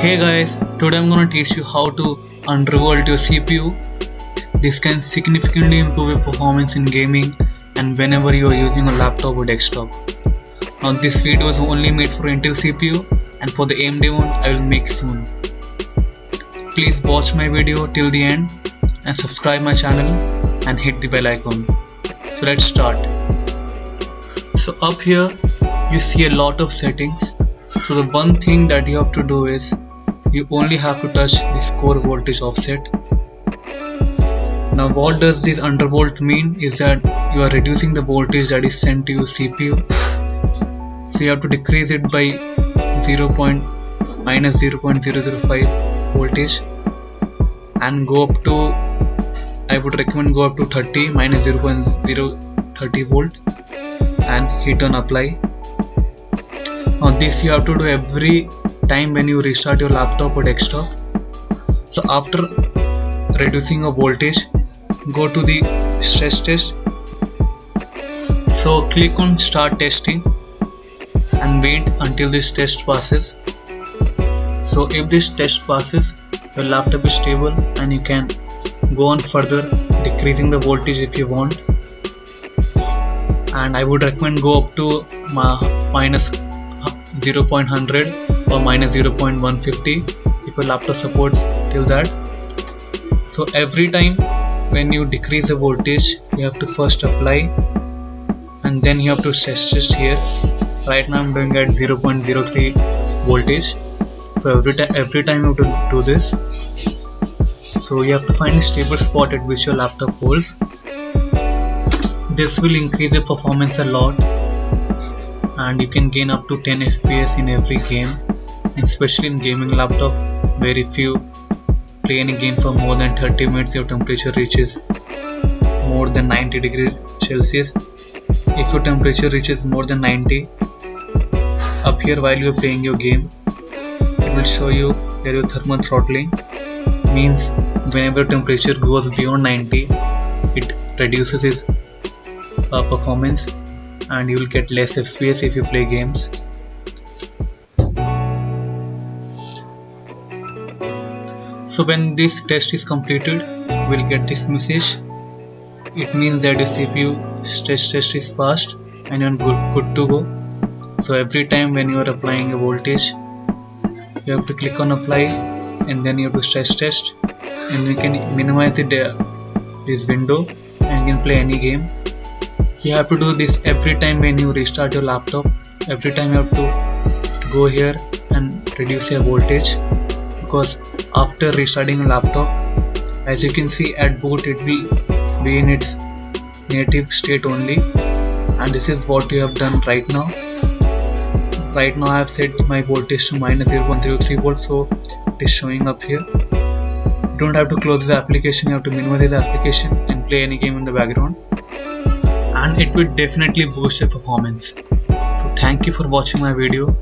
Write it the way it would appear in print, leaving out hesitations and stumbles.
Hey guys, today I'm gonna teach you how to undervolt your CPU. This can significantly improve your performance in gaming and whenever you are using a laptop or desktop. Now this video is only made for Intel CPU and for the AMD one I will make soon. Please watch my video till the end and subscribe my channel and hit the bell icon. So let's start. So up here you see a lot of settings. So the one thing that you have to do is you only have to touch this core voltage offset. Now what does this undervolt mean is that you are reducing the voltage that is sent to your CPU. So you have to decrease it by minus 0.005 voltage and go up to, I would recommend go up to 30 minus 0.030 volt and hit on apply. Now this you have to do every time when you restart your laptop or desktop. So after reducing a voltage, go to the stress test. So click on start testing and wait until this test passes. So if this test passes, your laptop is stable and you can go on further decreasing the voltage if you want. And I would recommend go up to minus 0.100 or minus 0.150 if your laptop supports till that. So every time when you decrease the voltage, you have to first apply and then you have to stress test here. Right now I'm doing at 0.03 voltage. So every time you have to do this. So you have to find a stable spot at which your laptop holds. This will increase your performance a lot and you can gain up to 10 FPS in every game, and especially in gaming laptop where if you play any game for more than 30 minutes your temperature reaches more than 90 degrees Celsius. If your temperature reaches more than 90, up here while you are playing your game it will show you that your thermal throttling means whenever temperature goes beyond 90 it reduces its performance and you will get less FPS if you play games. So when this test is completed, we'll get this message. It means that your CPU stress test is passed and you're good to go. So every time when you are applying a voltage, you have to click on apply and then you have to stress test, and you can minimize this window and you can play any game. You have to do this every time when you restart your laptop. Every time you have to go here and reduce your voltage, because after restarting a laptop, as you can see at boot it will be in its native state only, and this is what you have done right now. Right now I have set my voltage to minus 0.03 volts, so it is showing up here. You don't have to close this application, you have to minimize this application and play any game in the background, and it will definitely boost your performance. So thank you for watching my video.